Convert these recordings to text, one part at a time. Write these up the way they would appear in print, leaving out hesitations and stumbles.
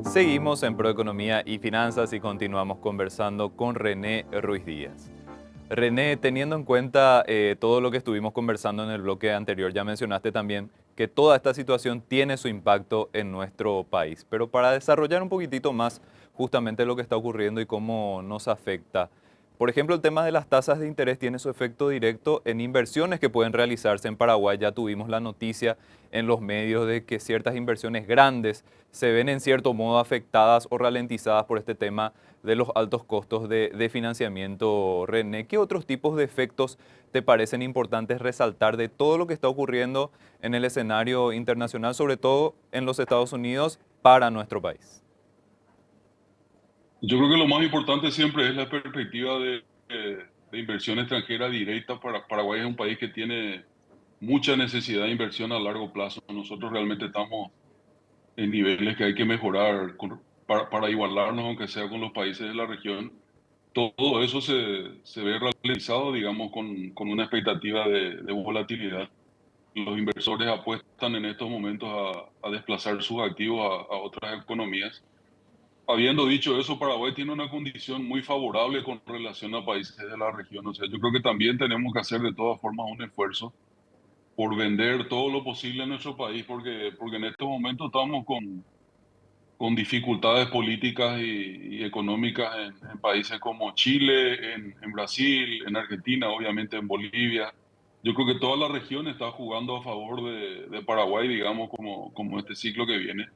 Seguimos en Proeconomía y Finanzas y continuamos conversando con René Ruiz Díaz. René, teniendo en cuenta todo lo que estuvimos conversando en el bloque anterior, ya mencionaste también que toda esta situación tiene su impacto en nuestro país. Pero para desarrollar un poquitito más justamente lo que está ocurriendo y cómo nos afecta, por ejemplo, el tema de las tasas de interés tiene su efecto directo en inversiones que pueden realizarse en Paraguay. Ya tuvimos la noticia en los medios de que ciertas inversiones grandes se ven en cierto modo afectadas o ralentizadas por este tema de los altos costos de financiamiento. René, ¿qué otros tipos de efectos te parecen importantes resaltar de todo lo que está ocurriendo en el escenario internacional, sobre todo en los Estados Unidos, para nuestro país? Yo creo que lo más importante siempre es la perspectiva de inversión extranjera directa. Paraguay es un país que tiene mucha necesidad de inversión a largo plazo. Nosotros realmente estamos en niveles que hay que mejorar para igualarnos, aunque sea con los países de la región. Todo eso se ve realizado, digamos, con una expectativa de volatilidad. Los inversores apuestan en estos momentos a desplazar sus activos a otras economías. Habiendo dicho eso, Paraguay tiene una condición muy favorable con relación a países de la región. O sea, yo creo que también tenemos que hacer de todas formas un esfuerzo por vender todo lo posible en nuestro país, porque en estos momentos estamos con dificultades políticas y económicas en países como Chile, en Brasil, en Argentina, obviamente en Bolivia. Yo creo que toda la región está jugando a favor de Paraguay, digamos, como este ciclo que viene.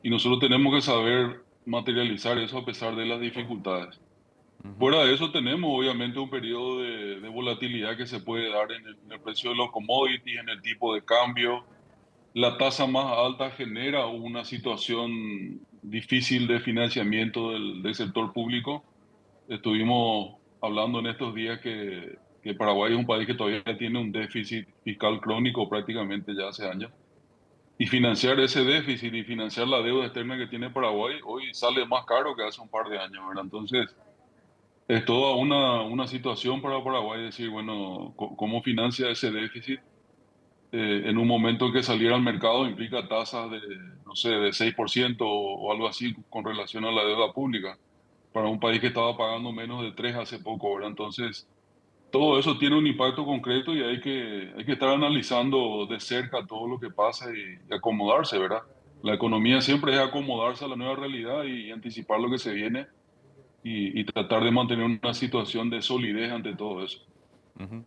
Y nosotros tenemos que saber materializar eso a pesar de las dificultades. Ujú. Fuera de eso tenemos obviamente un periodo de volatilidad que se puede dar en el precio de los commodities, en el tipo de cambio. La tasa más alta genera una situación difícil de financiamiento del sector público. Estuvimos hablando en estos días que Paraguay es un país que todavía tiene un déficit fiscal crónico prácticamente ya hace años. Y financiar ese déficit y financiar la deuda externa que tiene Paraguay hoy sale más caro que hace un par de años, ¿verdad? Entonces, es toda una situación para Paraguay decir, bueno, ¿cómo financia ese déficit? En un momento en que salir al mercado implica tasas de, no sé, de 6% o algo así con relación a la deuda pública, para un país que estaba pagando menos de 3 hace poco, ¿verdad? Entonces, todo eso tiene un impacto concreto y hay que estar analizando de cerca todo lo que pasa y acomodarse, ¿verdad? La economía siempre es acomodarse a la nueva realidad y anticipar lo que se viene y tratar de mantener una situación de solidez ante todo eso. Ujú.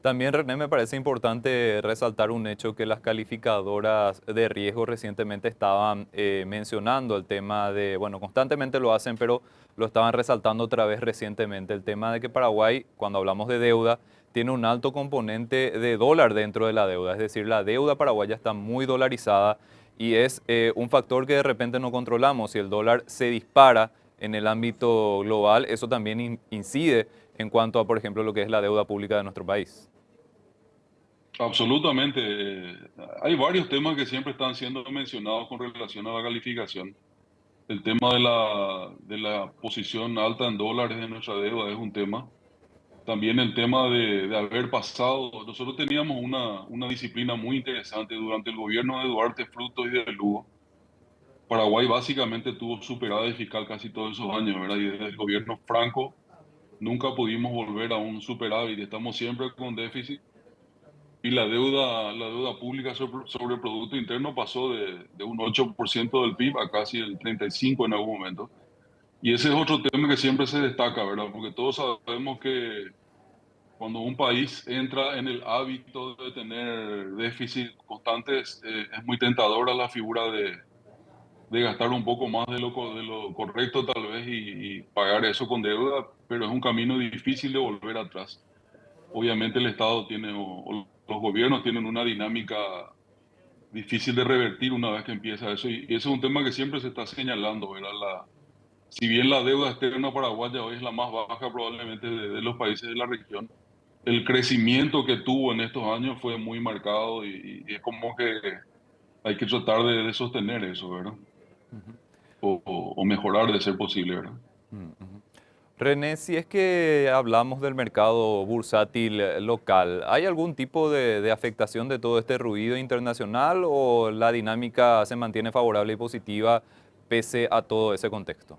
También, René, me parece importante resaltar un hecho que las calificadoras de riesgo recientemente estaban mencionando, el tema de, bueno, constantemente lo hacen, pero lo estaban resaltando otra vez recientemente, el tema de que Paraguay, cuando hablamos de deuda, tiene un alto componente de dólar dentro de la deuda, es decir, la deuda paraguaya está muy dolarizada y es un factor que de repente no controlamos. Si el dólar se dispara en el ámbito global, eso también incide en cuanto a, por ejemplo, lo que es la deuda pública de nuestro país. Absolutamente. Hay varios temas que siempre están siendo mencionados con relación a la calificación. El tema de la posición alta en dólares de nuestra deuda es un tema. También el tema de haber pasado. Nosotros teníamos una disciplina muy interesante durante el gobierno de Duarte, Frutos y de Lugo. Paraguay básicamente tuvo superávit fiscal casi todos esos años, ¿verdad? Y desde el gobierno Franco nunca pudimos volver a un superávit. Estamos siempre con déficit. Y la deuda pública sobre el Producto Interno pasó de un 8% del PIB a casi el 35% en algún momento. Y ese es otro tema que siempre se destaca, ¿verdad? Porque todos sabemos que cuando un país entra en el hábito de tener déficit constantes, es muy tentadora la figura de gastar un poco más de lo correcto tal vez y pagar eso con deuda, pero es un camino difícil de volver atrás. Obviamente el Estado tiene, o los gobiernos tienen una dinámica difícil de revertir una vez que empieza eso. Y ese es un tema que siempre se está señalando, ¿verdad? Si bien la deuda externa paraguaya hoy es la más baja probablemente de los países de la región, el crecimiento que tuvo en estos años fue muy marcado y es como que hay que tratar de sostener eso, ¿verdad? O mejorar de ser posible, ¿verdad? Ujú. René, si es que hablamos del mercado bursátil local, ¿hay algún tipo de afectación de todo este ruido internacional o la dinámica se mantiene favorable y positiva pese a todo ese contexto?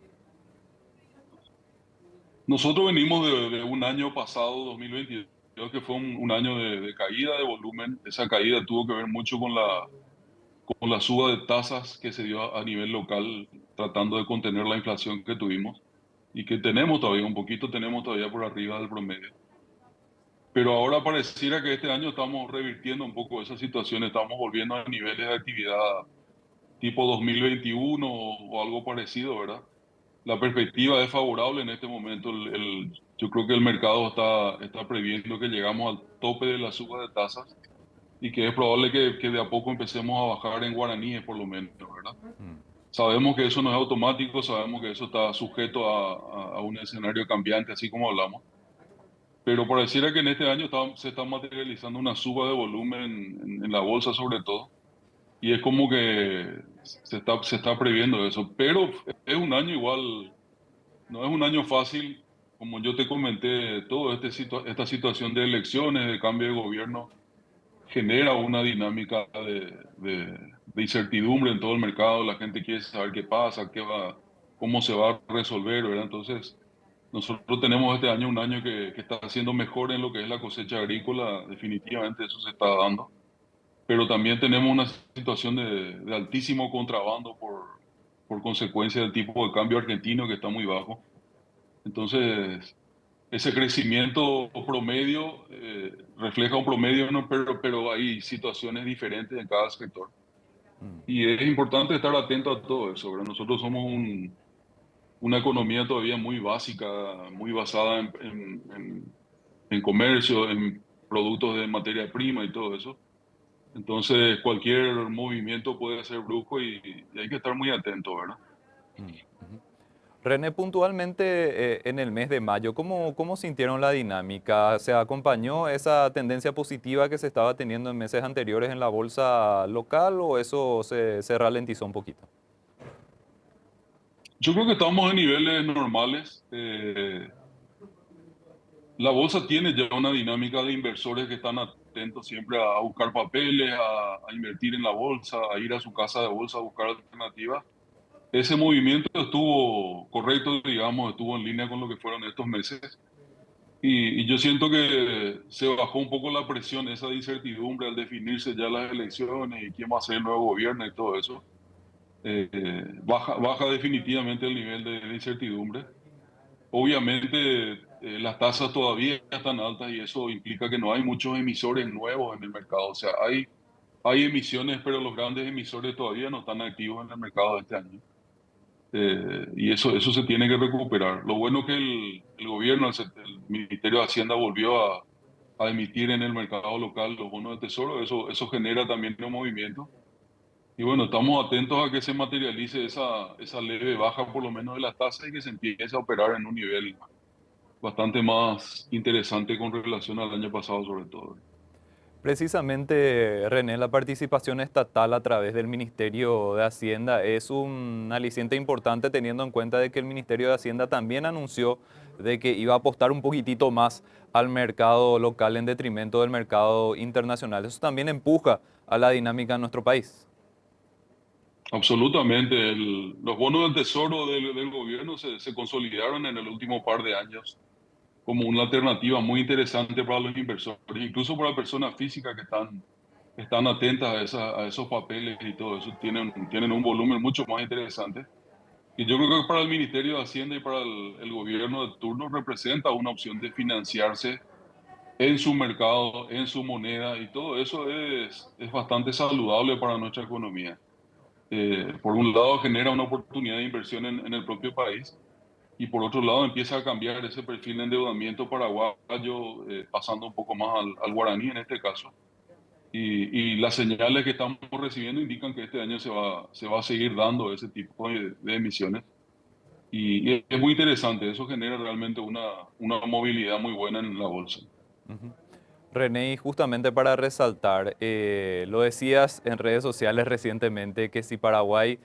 Nosotros venimos de un año pasado, 2022, que fue un año de caída de volumen. Esa caída tuvo que ver mucho con la suba de tasas que se dio a nivel local, tratando de contener la inflación que tuvimos y que tenemos todavía, un poquito tenemos todavía por arriba del promedio. Pero ahora pareciera que este año estamos revirtiendo un poco esa situación, estamos volviendo a niveles de actividad tipo 2021 o algo parecido, ¿verdad? La perspectiva es favorable en este momento. Yo creo que el mercado está previendo que llegamos al tope de la suba de tasas y que es probable que de a poco empecemos a bajar en guaraníes por lo menos, ¿verdad? Sabemos que eso no es automático, sabemos que eso está sujeto a un escenario cambiante, así como hablamos, pero pareciera que en este año se está materializando una suba de volumen en la bolsa sobre todo, y es como que se está previendo eso, pero es un año igual, no es un año fácil, como yo te comenté, todo esta situación de elecciones, de cambio de gobierno, genera una dinámica de incertidumbre en todo el mercado. La gente quiere saber qué pasa, cómo se va a resolver, ¿verdad? Entonces, nosotros tenemos este año un año que está siendo mejor en lo que es la cosecha agrícola, definitivamente eso se está dando, pero también tenemos una situación de altísimo contrabando por consecuencia del tipo de cambio argentino que está muy bajo. Entonces, ese crecimiento promedio refleja un promedio, ¿no? Pero hay situaciones diferentes en cada sector. Y es importante estar atento a todo eso, ¿verdad? Nosotros somos una economía todavía muy básica, muy basada en comercio, en productos de materia prima y todo eso. Entonces, cualquier movimiento puede ser brusco y hay que estar muy atento, ¿verdad? René, puntualmente en el mes de mayo, ¿cómo sintieron la dinámica? ¿Se acompañó esa tendencia positiva que se estaba teniendo en meses anteriores en la bolsa local o eso se ralentizó un poquito? Yo creo que estamos en niveles normales. La bolsa tiene ya una dinámica de inversores que están atentos siempre a buscar papeles, a invertir en la bolsa, a ir a su casa de bolsa a buscar alternativas. Ese movimiento estuvo correcto, digamos, estuvo en línea con lo que fueron estos meses. Y yo siento que se bajó un poco la presión, esa de incertidumbre al definirse ya las elecciones y quién va a ser el nuevo gobierno y todo eso. Baja definitivamente el nivel de incertidumbre. Obviamente, las tasas todavía están altas y eso implica que no hay muchos emisores nuevos en el mercado. O sea, hay emisiones, pero los grandes emisores todavía no están activos en el mercado de este año. Y eso se tiene que recuperar. Lo bueno que el gobierno, el Ministerio de Hacienda volvió a emitir en el mercado local los bonos de tesoro. Eso genera también un movimiento. Y bueno, estamos atentos a que se materialice esa leve baja por lo menos de las tasas y que se empiece a operar en un nivel bastante más interesante con relación al año pasado sobre todo. Precisamente, René, la participación estatal a través del Ministerio de Hacienda es un aliciente importante teniendo en cuenta de que el Ministerio de Hacienda también anunció de que iba a apostar un poquitito más al mercado local en detrimento del mercado internacional. Eso también empuja a la dinámica en nuestro país. Absolutamente. Los bonos del tesoro del gobierno se consolidaron en el último par de años como una alternativa muy interesante para los inversores, incluso para personas físicas que están atentas a esos papeles y todo eso, tienen un volumen mucho más interesante. Y yo creo que para el Ministerio de Hacienda y para el gobierno de turno representa una opción de financiarse en su mercado, en su moneda, y todo eso es bastante saludable para nuestra economía. Por un lado, genera una oportunidad de inversión en el propio país, y por otro lado, empieza a cambiar ese perfil de endeudamiento paraguayo, pasando un poco más al guaraní en este caso. Y las señales que estamos recibiendo indican que este año se va a seguir dando ese tipo de emisiones. Y es muy interesante, eso genera realmente una movilidad muy buena en la bolsa. René, y justamente para resaltar, lo decías en redes sociales recientemente que si Paraguay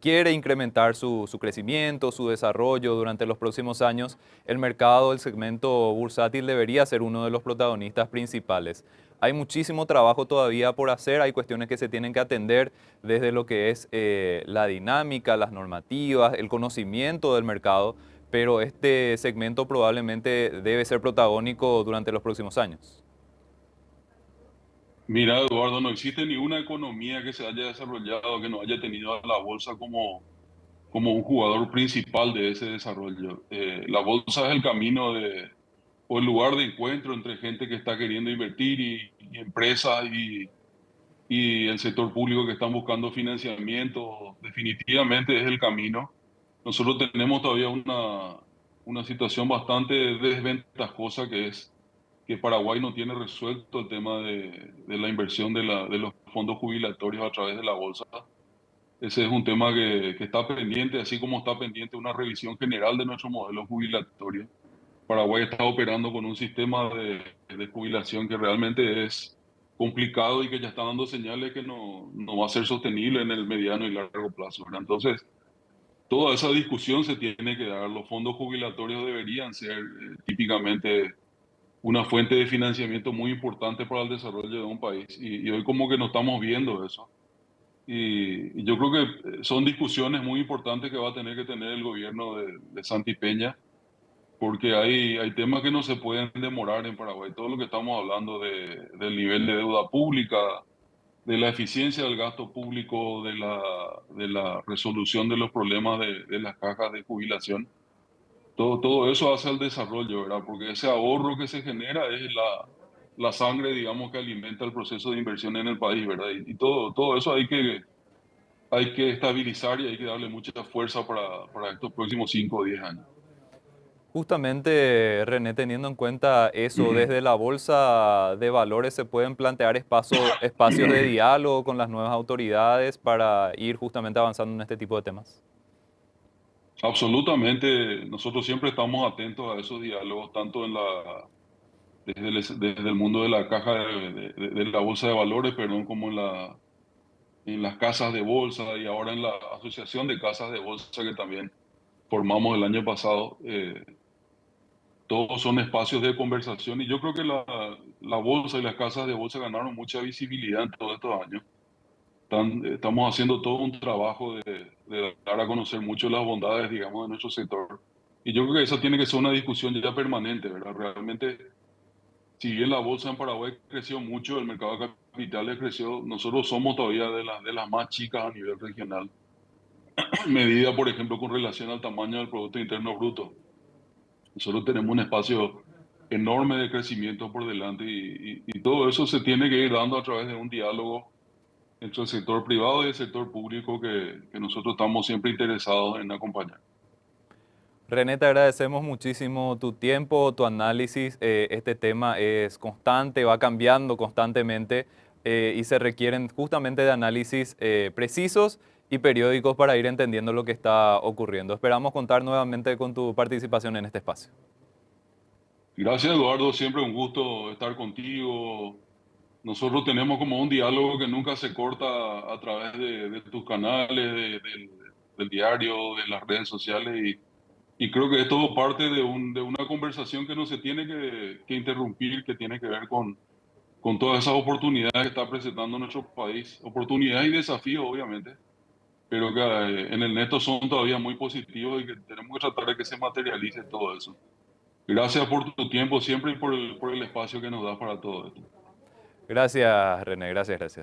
quiere incrementar su crecimiento, su desarrollo durante los próximos años, el mercado, el segmento bursátil debería ser uno de los protagonistas principales. Hay muchísimo trabajo todavía por hacer, hay cuestiones que se tienen que atender desde lo que es la dinámica, las normativas, el conocimiento del mercado, pero este segmento probablemente debe ser protagónico durante los próximos años. Mira, Eduardo, no existe ninguna economía que se haya desarrollado que no haya tenido a la bolsa como un jugador principal de ese desarrollo. La bolsa es el camino o el lugar de encuentro entre gente que está queriendo invertir y empresas y el sector público que están buscando financiamiento. Definitivamente es el camino. Nosotros tenemos todavía una situación bastante desventajosa, que es que Paraguay no tiene resuelto el tema de la inversión de los fondos jubilatorios a través de la bolsa. Ese es un tema que está pendiente, así como está pendiente una revisión general de nuestro modelo jubilatorio. Paraguay está operando con un sistema de jubilación que realmente es complicado y que ya está dando señales que no va a ser sostenible en el mediano y largo plazo, ¿verdad? Entonces, toda esa discusión se tiene que dar. Los fondos jubilatorios deberían ser típicamente una fuente de financiamiento muy importante para el desarrollo de un país. Y hoy como que no estamos viendo eso. Y yo creo que son discusiones muy importantes que va a tener que tener el gobierno de Santi Peña, porque hay temas que no se pueden demorar en Paraguay. Todo lo que estamos hablando del nivel de deuda pública, de la eficiencia del gasto público, de la resolución de los problemas de las cajas de jubilación, todo eso hace al desarrollo, ¿verdad? Porque ese ahorro que se genera es la sangre, digamos, que alimenta el proceso de inversión en el país, ¿verdad? Y todo eso hay que estabilizar y hay que darle mucha fuerza para estos próximos 5 o 10 años. Justamente, René, teniendo en cuenta eso, desde la bolsa de valores se pueden plantear espacios de diálogo con las nuevas autoridades para ir justamente avanzando en este tipo de temas. Absolutamente, nosotros siempre estamos atentos a esos diálogos, tanto desde el mundo de la caja de la bolsa de valores, perdón, como en las casas de bolsa y ahora en la asociación de casas de bolsa que también formamos el año pasado. Todos son espacios de conversación y yo creo que la bolsa y las casas de bolsa ganaron mucha visibilidad en todos estos años. Estamos haciendo todo un trabajo de dar a conocer mucho las bondades, digamos, de nuestro sector. Y yo creo que esa tiene que ser una discusión ya permanente, ¿verdad? Realmente, si bien la bolsa en Paraguay creció mucho, el mercado de capitales creció, nosotros somos todavía de las más chicas a nivel regional, medida, por ejemplo, con relación al tamaño del Producto Interno Bruto. Nosotros tenemos un espacio enorme de crecimiento por delante y todo eso se tiene que ir dando a través de un diálogo entre el sector privado y el sector público que nosotros estamos siempre interesados en acompañar. René, te agradecemos muchísimo tu tiempo, tu análisis. Este tema es constante, va cambiando constantemente y se requieren justamente de análisis precisos y periódicos para ir entendiendo lo que está ocurriendo. Esperamos contar nuevamente con tu participación en este espacio. Gracias, Eduardo, siempre un gusto estar contigo. Nosotros tenemos como un diálogo que nunca se corta a través de tus canales, del diario, de las redes sociales y creo que es todo parte de una conversación que no se tiene que interrumpir, que tiene que ver con todas esas oportunidades que está presentando nuestro país, oportunidades y desafíos, obviamente, pero que en el neto son todavía muy positivos y que tenemos que tratar de que se materialice todo eso. Gracias por tu tiempo siempre y por el espacio que nos das para todo esto. Gracias, René, gracias, gracias.